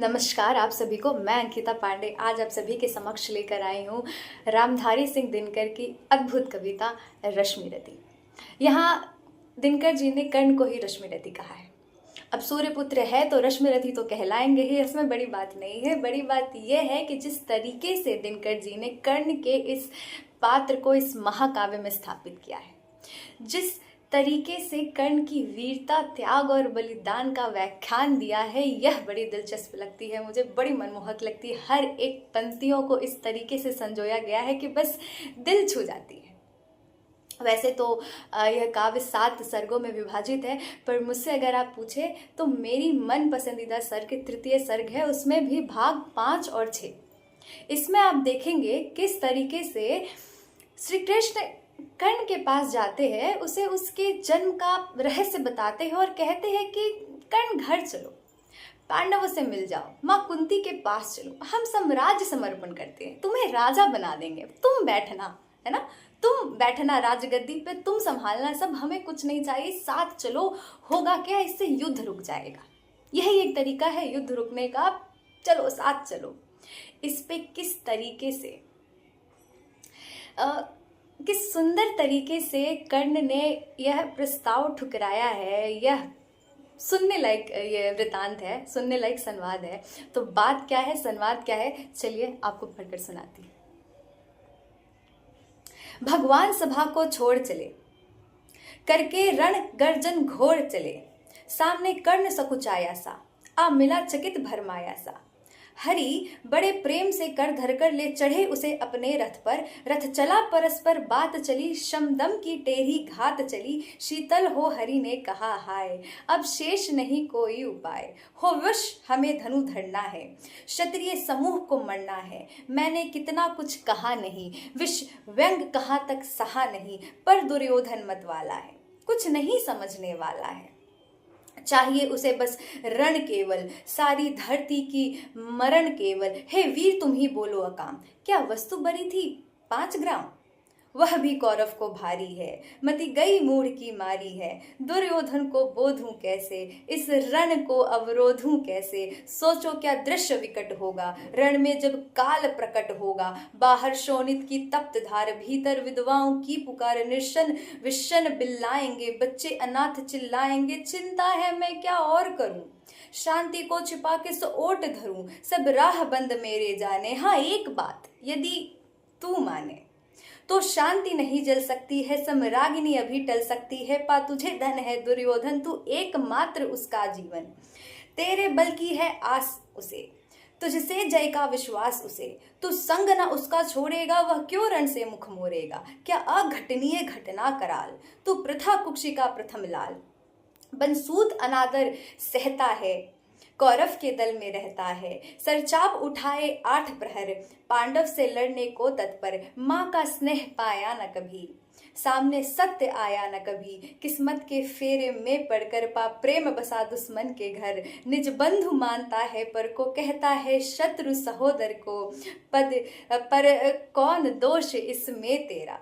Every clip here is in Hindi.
नमस्कार आप सभी को। मैं अंकिता पांडे आज आप सभी के समक्ष लेकर आई हूँ रामधारी सिंह दिनकर की अद्भुत कविता रश्मिरथी। यहाँ दिनकर जी ने कर्ण को ही रश्मिरथी कहा है। अब सूर्यपुत्र है तो रश्मिरथी तो कहलाएंगे ही, इसमें बड़ी बात नहीं है। बड़ी बात यह है कि जिस तरीके से दिनकर जी ने कर्ण के इस पात्र को इस महाकाव्य में स्थापित किया है, जिस तरीके से कर्ण की वीरता, त्याग और बलिदान का व्याख्यान दिया है, यह बड़ी दिलचस्प लगती है मुझे, बड़ी मनमोहक लगती है। हर एक पंक्तियों को इस तरीके से संजोया गया है कि बस दिल छू जाती है। वैसे तो यह काव्य 7 सर्गों में विभाजित है, पर मुझसे अगर आप पूछे तो मेरी मन पसंदीदा सर्ग तृतीय सर्ग है, उसमें भी भाग 5 और 6। इसमें आप देखेंगे किस तरीके से श्री कृष्ण कर्ण के पास जाते हैं, उसे उसके जन्म का रहस्य बताते हैं और कहते हैं कि कर्ण घर चलो, पांडवों से मिल जाओ, माँ कुंती के पास चलो, हम साम्राज्य समर्पण करते हैं, तुम्हें राजा बना देंगे, तुम बैठना, है ना, तुम बैठना राजगद्दी पे, तुम संभालना सब, हमें कुछ नहीं चाहिए, साथ चलो। होगा क्या, इससे युद्ध रुक जाएगा। यही एक तरीका है युद्ध रुकने का, चलो साथ चलो। इस पे किस तरीके से किस सुंदर तरीके से कर्ण ने यह प्रस्ताव ठुकराया है, यह सुनने लायक ये वृतांत है, सुनने लायक संवाद है। तो बात क्या है, संवाद क्या है, चलिए आपको पढ़कर सुनाती हूँ। भगवान सभा को छोड़ चले, करके रण गर्जन घोर चले, सामने कर्ण सकुचाया सा, आ मिला चकित भरमाया सा। हरि बड़े प्रेम से कर धरकर ले चढ़े उसे अपने रथ पर, रथ चला परस्पर बात चली, शमदम की टेढ़ी घात चली, शीतल हो हरि ने कहा हाय, अब शेष नहीं कोई उपाय, हो वश हमें धनु धरना है, क्षत्रिय समूह को मरना है, मैंने कितना कुछ कहा नहीं, विष व्यंग कहाँ तक सहा नहीं, पर दुर्योधन मत वाला है, कुछ नहीं समझने वाला है, चाहिए उसे बस रण केवल, सारी धरती की मरण केवल, हे वीर तुम ही बोलो अकाम, क्या वस्तु बरी थी 5 ग्राम, वह भी कौरव को भारी है, मति गई मूढ़ की मारी है, दुर्योधन को बोधूं कैसे, इस रण को अवरोधूं कैसे, सोचो क्या दृश्य विकट होगा, रण में जब काल प्रकट होगा, बाहर शोणित की तप्त धार, भीतर विधवाओं की पुकार, निर्शन विशन बिल्लाएंगे, बच्चे अनाथ चिल्लाएंगे, चिंता है मैं क्या और करूं, शांति को छिपा के सो ओट धरूं, सब राह बंद मेरे जाने, हाँ एक बात यदि तू माने, तो शांति नहीं जल सकती है, सम्रागिनी अभी टल सकती है, पा तुझे धन है दुर्योधन, तू एकमात्र उसका जीवन, तेरे बल की है आस उसे, तुझसे जय का विश्वास उसे, तू संग न उसका छोड़ेगा, वह क्यों रण से मुख मोड़ेगा, क्या अघटनीय घटना कराल, तू प्रथा कुक्षी का प्रथम लाल, बंसूद अनादर सहता है, कौरव के दल में रहता है, सरचाप उठाए 8 प्रहर, पांडव से लड़ने को तत्पर, माँ का स्नेह पाया न कभी, सामने सत्य आया न कभी, किस्मत के फेरे में पड़कर पा प्रेम बसा दुश्मन के घर, निज बंधु मानता है पर को, कहता है शत्रु सहोदर को, पद पर कौन दोष इसमें तेरा,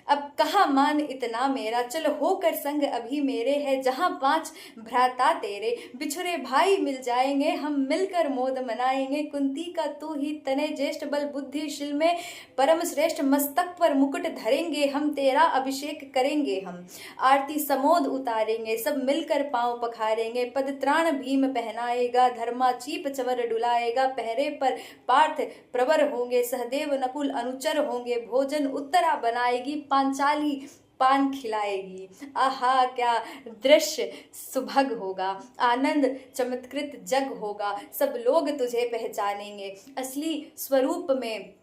अब कहाँ मान इतना मेरा, चल होकर संग अभी मेरे है, जहाँ 5 भ्राता तेरे, बिछुरे भाई मिल जाएंगे, हम मिलकर मोद मनाएंगे, कुंती का तू ही तने ज्येष्ठ, बल बुद्धिशील में परम श्रेष्ठ, मस्तक पर मुकुट धरेंगे हम, तेरा अभिषेक करेंगे हम, आरती समोद उतारेंगे, सब मिलकर पांव पखारेंगे, पद त्राण भीम पहनाएगा, धर्मा चीप चवर डुलाएगा, पहरे पर पार्थ प्रवर होंगे, सहदेव नकुल अनुचर होंगे, भोजन उत्तरा बनाएगी, पांचाली पान खिलाएगी, आहा क्या दृश्य सुभग होगा, आनंद चमत्कृत जग होगा, सब लोग तुझे पहचानेंगे, असली स्वरूप में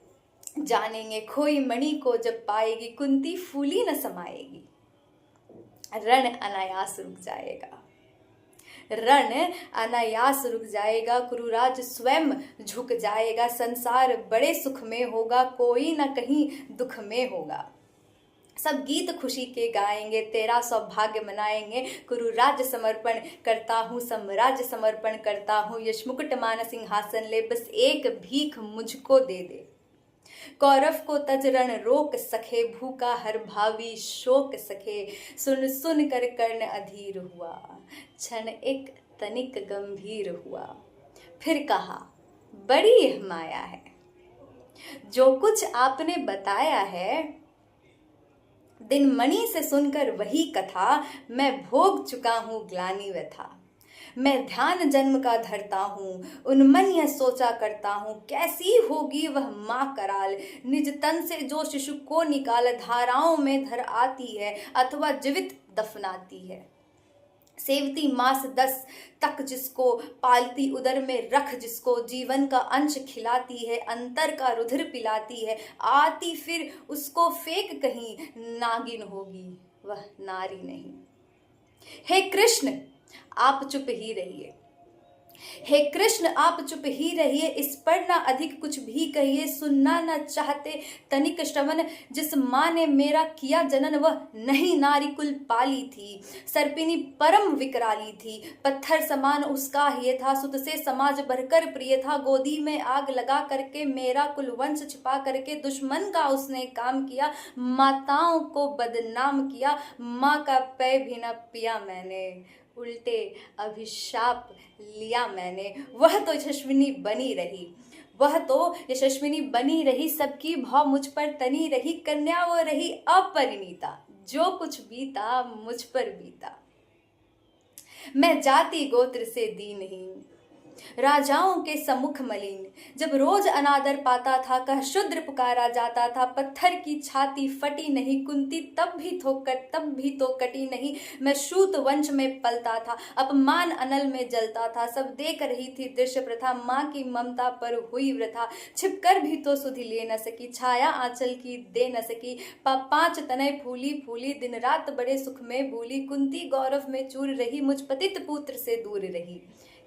जानेंगे, खोई मणि को जब पाएगी, कुंती फूली न समाएगी, रण अनायास रुक जाएगा, रण अनायास रुक जाएगा, कुरुराज स्वयं झुक जाएगा, संसार बड़े सुख में होगा, कोई न कहीं दुख में होगा, सब गीत खुशी के गाएंगे, तेरा सौभाग्य मनाएंगे, कुरु राज्य समर्पण करता हूँ, साम्राज्य समर्पण करता हूँ, यश मुकुट मान सिंहासन ले, बस एक भीख मुझको दे दे, कौरव को तज रण रोक सके, भूखा हर भावी शोक सके, सुन सुन कर कर्ण अधीर हुआ, क्षण एक तनिक गंभीर हुआ, फिर कहा, बड़ी यह माया है, जो कुछ आपने बताया है, दिन मणि से सुनकर वही कथा, मैं भोग चुका हूँ ग्लानि व्यथा। मैं ध्यान जन्म का धरता हूँ, उन्मन यह सोचा करता हूँ, कैसी होगी वह माँ कराल, निज तन से जो शिशु को निकाल, धाराओं में धर आती है अथवा जीवित दफनाती है। सेवती मास 10 तक जिसको, पालती उदर में रख जिसको, जीवन का अंश खिलाती है, अंतर का रुधिर पिलाती है, आती फिर उसको फेंक कहीं, नागिन होगी वह नारी नहीं। हे कृष्ण आप चुप ही रहिए, हे कृष्ण आप चुप ही रहिए, इस पर ना अधिक कुछ भी कहिए। सुनना न चाहते तनिक श्रवण, जिस माँ ने मेरा किया जनन, वह नहीं नारी कुल पाली थी, सर्पिनी परम विकराली थी, पत्थर समान उसका ये था, सुत से समाज बढ़कर प्रिय था, गोदी में आग लगा करके मेरा कुल वंश छिपा करके, दुश्मन का उसने काम किया, माताओं को बदनाम किया, माँ का पैर भी न पिया मैंने, उल्टे अभिशाप लिया मैंने। वह तो यशस्विनी बनी रही, वह तो यशस्विनी बनी रही, सबकी भाव मुझ पर तनी रही, कन्या वो रही अपरिणीता, जो कुछ बीता मुझ पर बीता। मैं जाति गोत्र से दीनहीन, राजाओं के सम्मुख मलिन, जब रोज अनादर पाता था, कह शूद्र पुकारा जाता था, पत्थर की छाती फटी नहीं, कुंती तब भी तो कटी नहीं, मैं श्रूत वंश में पलता था, अपमान अनल में जलता था, सब देख रही थी दृश्य प्रथा, माँ की ममता पर हुई वृथा, छिपकर भी तो सुधि ले न सकी, छाया आंचल की दे न सकी, 5 तनय फूली फूली, दिन रात बड़े सुख में भूली, कुंती गौरव में चूर रही, मुझ पतित पुत्र से दूर रही।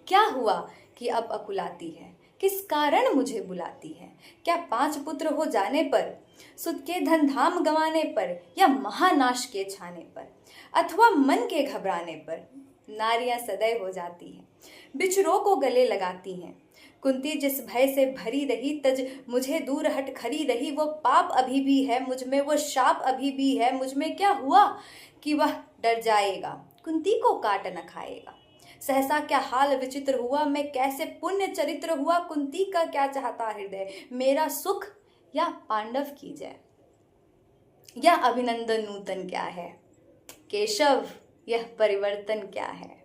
क्या हुआ कि अब अकुलाती है, किस कारण मुझे बुलाती है, क्या 5 पुत्र हो जाने पर, सुत के धन धाम गंवाने पर, या महानाश के छाने पर, अथवा मन के घबराने पर, नारियां सदैव हो जाती हैं, बिछड़ों को गले लगाती हैं। कुंती जिस भय से भरी रही, तज मुझे दूर हट खरी रही, वो पाप अभी भी है मुझ में, वो शाप अभी भी है मुझ में, क्या हुआ कि वह डर जाएगा, कुंती को काट न खाएगा। सहसा क्या हाल विचित्र हुआ, मैं कैसे पुण्य चरित्र हुआ, कुंती का क्या चाहता हृदय, मेरा सुख या पांडव की जय। यह अभिनंदन नूतन क्या है, केशव यह परिवर्तन क्या है।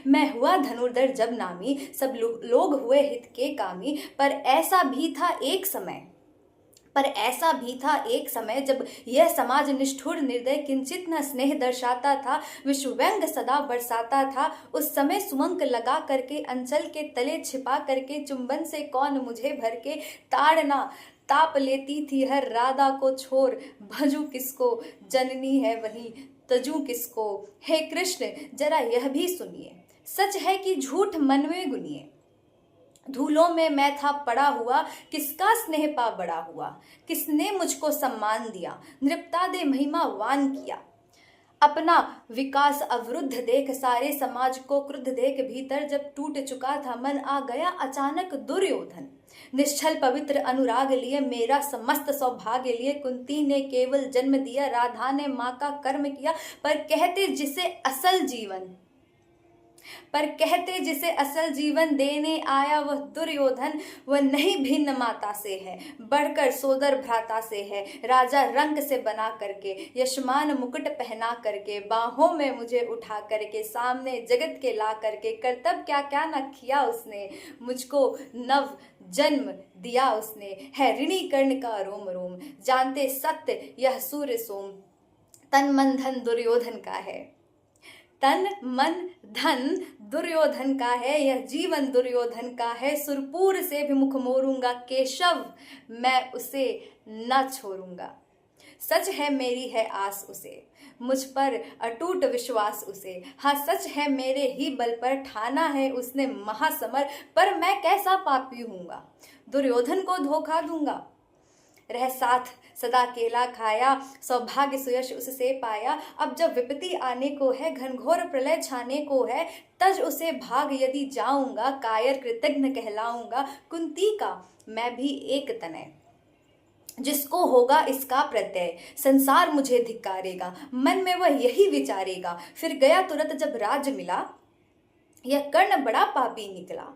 मैं हुआ धनुर्धर जब नामी, सब लोग हुए हित के कामी, पर ऐसा भी था एक समय जब यह समाज निष्ठुर निर्दय, किंचित न स्नेह दर्शाता था, विश्व व्यंग सदा बरसाता था। उस समय सुमंक लगा करके, अंचल के तले छिपा करके, चुंबन से कौन मुझे भर के, ताड़ना ताप लेती थी हर राधा को छोर, भजू किसको जननी है वही तजू किसको। हे कृष्ण जरा यह भी सुनिए, सच है कि झूठ मन में गुनिए, धूलों में मैं था पड़ा हुआ, किसका स्नेह पा बड़ा हुआ, किसने मुझको सम्मान दिया, नृपता दे महिमा वान किया। अपना विकास अवरुद्ध देख, सारे समाज को क्रुद्ध देख, भीतर जब टूट चुका था मन, आ गया अचानक दुर्योधन, निश्चल पवित्र अनुराग लिए, मेरा समस्त सौभाग्य लिए। कुंती ने केवल जन्म दिया, राधा ने माँ का कर्म किया, पर कहते जिसे असल जीवन देने आया वह दुर्योधन, वह नहीं भिन्न माता से है, बढ़कर सोदर भ्राता से है। राजा रंग से बना करके, यशमान मुकुट पहना करके, बाहों में मुझे उठा करके, सामने जगत के ला करके, कर्तव्य क्या क्या न किया उसने, मुझको नव जन्म दिया उसने। है ऋणी कर्ण का रोम रोम, जानते सत्य यह सूर्य सोम, तन मन धन दुर्योधन का है, तन मन धन दुर्योधन का है, यह जीवन दुर्योधन का है। सुरपुर से भी मुख मोरूंगा, केशव मैं उसे न छोड़ूंगा। सच है मेरी है आस उसे, मुझ पर अटूट विश्वास उसे। हाँ सच है मेरे ही बल पर ठाना है उसने महासमर, पर मैं कैसा पापी हूँगा, दुर्योधन को धोखा दूंगा। रह साथ सदा केला खाया, सौभाग्य सुयश उससे पाया। अब जब विपत्ति आने को है, घनघोर प्रलय छाने को है, तज उसे भाग यदि जाऊंगा, कायर कृतज्ञ कहलाऊंगा। कुंती का मैं भी एक तनय, जिसको होगा इसका प्रत्यय, संसार मुझे धिक्कारेगा, मन में वह यही विचारेगा। फिर गया तुरंत जब राज्य मिला, यह कर्ण बड़ा पापी निकला,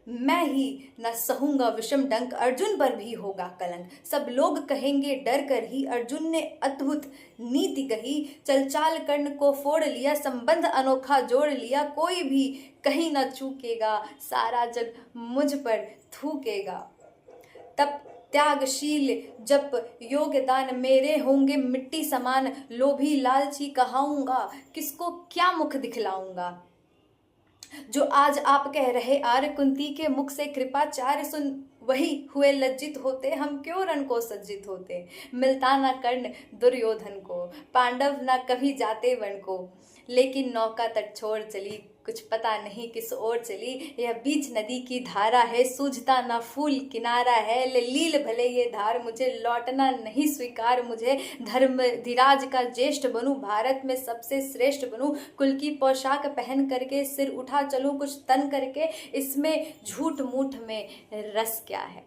मैं ही न सहूंगा विषम डंक, अर्जुन पर भी होगा कलंक। सब लोग कहेंगे डर कर ही, अर्जुन ने अद्भुत नीति कही। चल चाल कर्ण को फोड़ लिया, संबंध अनोखा जोड़ लिया। कोई भी कहीं न चूकेगा, सारा जग मुझ पर थूकेगा। तब त्यागशील जप योगदान, मेरे होंगे मिट्टी समान। लोभी लालची कहाऊंगा, किसको क्या मुख दिखलाऊंगा। जो आज आप कह रहे आर्य, कुंती के मुख से कृपाचार्य सुन वही हुए लज्जित होते। हम क्यों रण को सज्जित होते। मिलता ना कर्ण दुर्योधन को, पांडव ना कभी जाते वन को। लेकिन नौका तट छोड़ चली, कुछ पता नहीं किस ओर चली। यह बीच नदी की धारा है, सूझता ना फूल किनारा है। ले लील भले ये धार मुझे, लौटना नहीं स्वीकार मुझे। धर्म धीराज का ज्येष्ठ बनूं, भारत में सबसे श्रेष्ठ बनूं। कुल की पोशाक पहन करके सिर उठा चलूं, कुछ तन करके। इसमें झूठ मूठ में रस क्या है।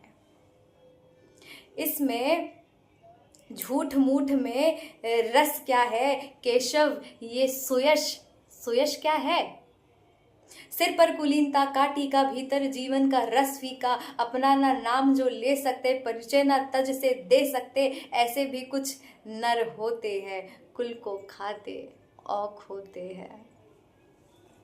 इसमें झूठ मूठ में रस क्या है। केशव ये सुयश क्या है। सिर पर कुलीनता का टीका, भीतर जीवन का रस फीका। अपना ना नाम जो ले सकते, परिचय ना तज से दे सकते। ऐसे भी कुछ नर होते हैं, कुल को खाते औख होते हैं।